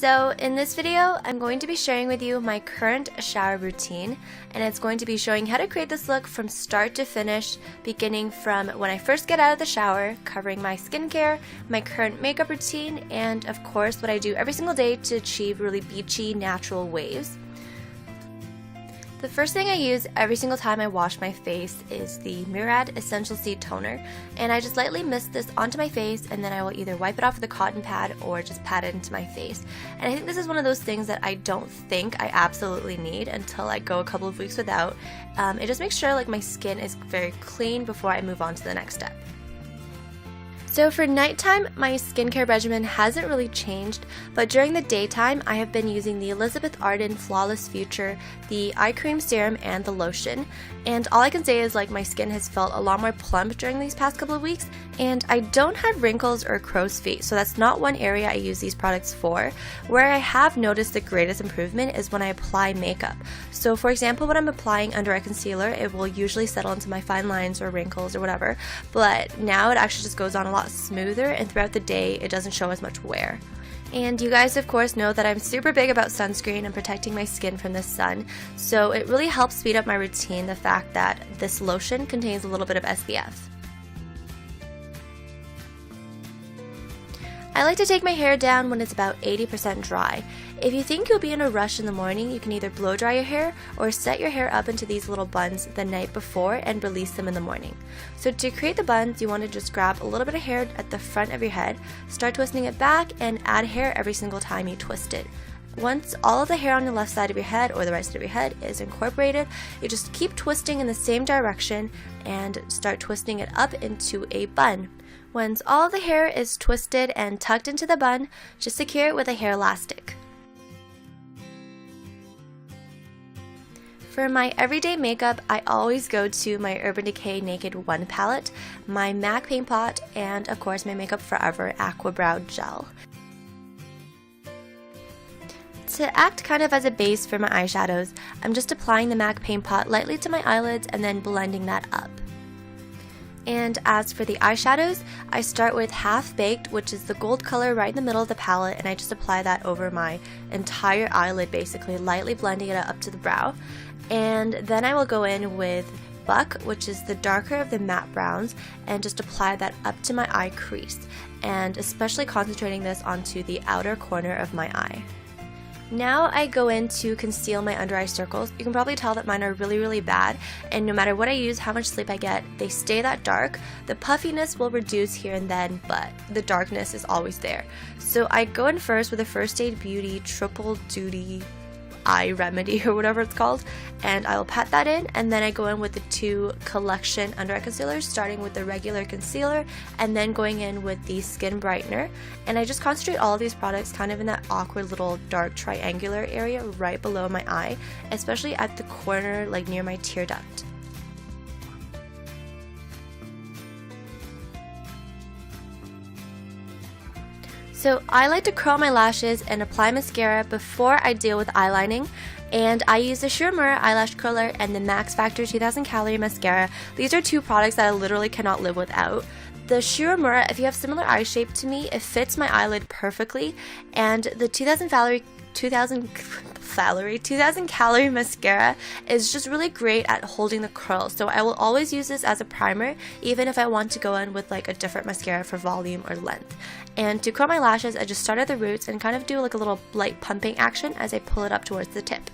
So in this video, I'm going to be sharing with you my current shower routine, and it's going to be showing how to create this look from start to finish, beginning from when I first get out of the shower, covering my skincare, my current makeup routine, and of course what I do every single day to achieve really beachy, natural waves. The first thing I use every single time I wash my face is the Murad Essential C Toner, and I just lightly mist this onto my face, and then I will either wipe it off with a cotton pad or just pat it into my face. And I think this is one of those things that I don't think I absolutely need until I go a couple of weeks without. It just makes sure like my skin is very clean before I move on to the next step. So for nighttime, my skincare regimen hasn't really changed, but during the daytime, I have been using the Elizabeth Arden Flawless Future, the eye cream serum, and the lotion. And all I can say is like my skin has felt a lot more plump during these past couple of weeks, and I don't have wrinkles or crow's feet, so that's not one area I use these products for. Where I have noticed the greatest improvement is when I apply makeup. So for example, when I'm applying under eye concealer, it will usually settle into my fine lines or wrinkles or whatever, but now it actually just goes on a lot smoother, and throughout the day it doesn't show as much wear. And you guys of course know that I'm super big about sunscreen and protecting my skin from the sun, so it really helps speed up my routine, the fact that this lotion contains a little bit of SPF. I like to take my hair down when it's about 80% dry. If you think you'll be in a rush in the morning, you can either blow dry your hair or set your hair up into these little buns the night before and release them in the morning. So to create the buns, you want to just grab a little bit of hair at the front of your head, start twisting it back, and add hair every single time you twist it. Once all of the hair on the left side of your head or the right side of your head is incorporated, you just keep twisting in the same direction and start twisting it up into a bun. Once all of the hair is twisted and tucked into the bun, just secure it with a hair elastic. For my everyday makeup, I always go to my Urban Decay Naked 1 palette, my MAC Paint Pot, and of course my Makeup Forever Aqua Brow Gel. To act kind of as a base for my eyeshadows, I'm just applying the MAC Paint Pot lightly to my eyelids and then blending that up. And as for the eyeshadows, I start with Half Baked, which is the gold color right in the middle of the palette, and I just apply that over my entire eyelid, basically lightly blending it up to the brow. And then I will go in with Buck, which is the darker of the matte browns, and just apply that up to my eye crease, and especially concentrating this onto the outer corner of my eye. Now I go in to conceal my under eye circles. You can probably tell that mine are really bad, and no matter what I use, how much sleep I get, they stay that dark. The puffiness will reduce here and then, but the darkness is always there. So I go in first with a First Aid Beauty Triple Duty Eye Remedy or whatever it's called, and I will pat that in, and then I go in with the two collection under eye concealers, starting with the regular concealer and then going in with the skin brightener, and I just concentrate all of these products kind of in that awkward little dark triangular area right below my eye, especially at the corner like near my tear duct. So I like to curl my lashes and apply mascara before I deal with eyelining, and I use the Cerinebabyyish eyelash curler and the Max Factor 2000 calorie mascara. These are two products that I literally cannot live without. The Cerinebabyyish, if you have similar eye shape to me, it fits my eyelid perfectly, and the 2000 calorie mascara is just really great at holding the curls, so I will always use this as a primer even if I want to go in with like a different mascara for volume or length. And to curl my lashes, I just start at the roots and kind of do like a little light pumping action as I pull it up towards the tip.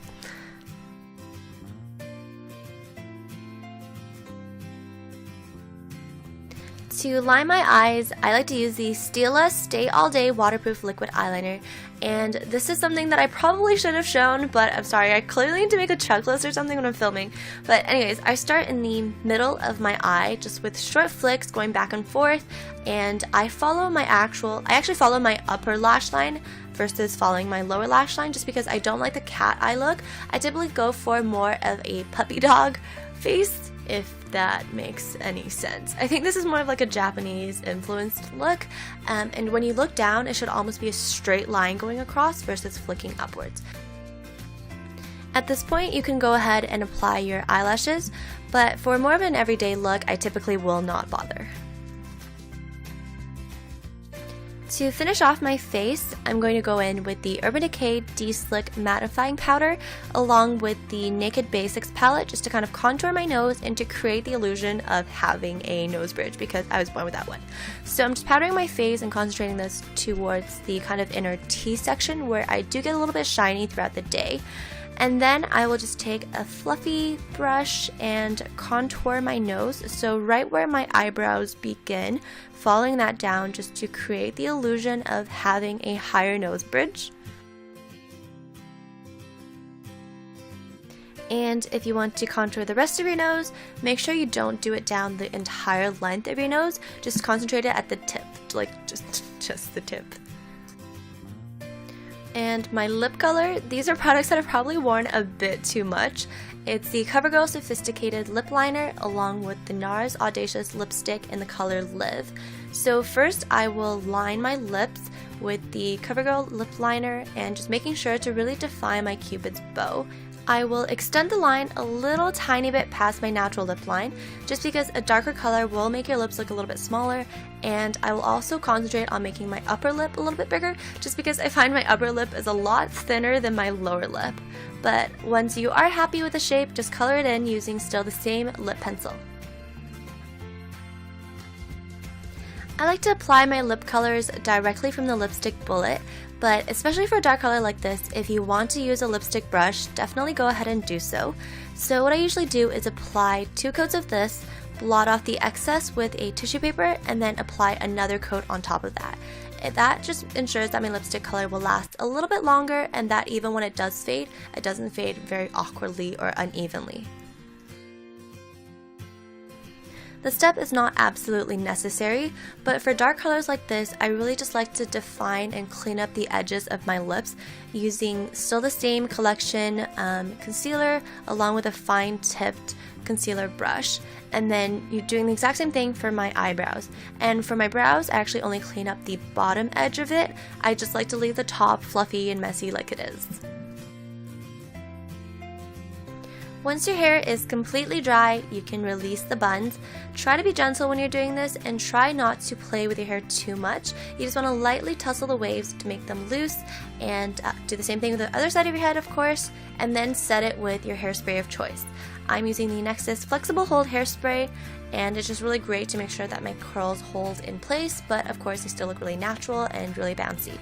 To line my eyes, I like to use the Stila Stay All Day Waterproof Liquid Eyeliner, and this is something that I probably should have shown, but I'm sorry, I clearly need to make a checklist or something when I'm filming. But anyways, I start in the middle of my eye, just with short flicks going back and forth, and I actually follow my upper lash line versus following my lower lash line, just because I don't like the cat eye look. I typically go for more of a puppy dog face, if that makes any sense. I think this is more of like a Japanese influenced look, and when you look down, it should almost be a straight line going across versus flicking upwards. At this point, you can go ahead and apply your eyelashes, but for more of an everyday look, I typically will not bother. To finish off my face, I'm going to go in with the Urban Decay De-Slick Mattifying Powder along with the Naked Basics palette just to kind of contour my nose and to create the illusion of having a nose bridge because I was born with that one. So I'm just powdering my face and concentrating this towards the kind of inner T section where I do get a little bit shiny throughout the day. And then I will just take a fluffy brush and contour my nose, so right where my eyebrows begin, following that down just to create the illusion of having a higher nose bridge. And if you want to contour the rest of your nose, make sure you don't do it down the entire length of your nose, just concentrate it at the tip, like just the tip. And my lip color, these are products that I've probably worn a bit too much. It's the CoverGirl Sophisticated Lip Liner along with the NARS Audacious Lipstick in the color Live. So first I will line my lips with the CoverGirl Lip Liner and just making sure to really define my Cupid's bow. I will extend the line a little tiny bit past my natural lip line just because a darker color will make your lips look a little bit smaller, and I will also concentrate on making my upper lip a little bit bigger just because I find my upper lip is a lot thinner than my lower lip. But once you are happy with the shape, just color it in using still the same lip pencil. I like to apply my lip colors directly from the lipstick bullet, but especially for a dark color like this, if you want to use a lipstick brush, definitely go ahead and do so. So what I usually do is apply 2 coats of this, blot off the excess with a tissue paper, and then apply another coat on top of that. That just ensures that my lipstick color will last a little bit longer and that even when it does fade, it doesn't fade very awkwardly or unevenly. The step is not absolutely necessary, but for dark colors like this, I really just like to define and clean up the edges of my lips using still the same collection concealer along with a fine-tipped concealer brush. And then you're doing the exact same thing for my eyebrows. And for my brows, I actually only clean up the bottom edge of it. I just like to leave the top fluffy and messy like it is. Once your hair is completely dry, you can release the buns. Try to be gentle when you're doing this and try not to play with your hair too much. You just want to lightly tussle the waves to make them loose, and do the same thing with the other side of your head, of course, and then set it with your hairspray of choice. I'm using the Nexus Flexible Hold Hairspray, and it's just really great to make sure that my curls hold in place, but of course they still look really natural and really bouncy.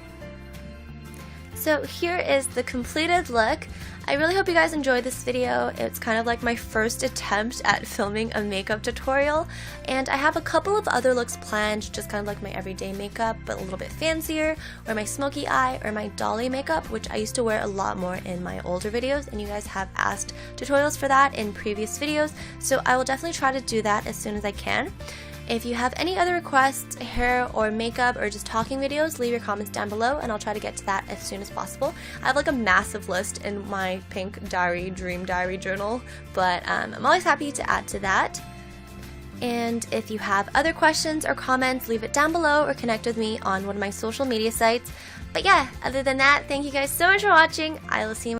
So here is the completed look. I really hope you guys enjoyed this video. It's kind of like my first attempt at filming a makeup tutorial, and I have a couple of other looks planned, just kind of like my everyday makeup but a little bit fancier, or my smoky eye, or my dolly makeup, which I used to wear a lot more in my older videos, and you guys have asked tutorials for that in previous videos, so I will definitely try to do that as soon as I can. If you have any other requests, hair or makeup or just talking videos, leave your comments down below and I'll try to get to that as soon as possible. I have like a massive list in my pink diary, dream diary journal, but I'm always happy to add to that. And if you have other questions or comments, leave it down below or connect with me on one of my social media sites. But yeah, other than that, thank you guys so much for watching. I will see you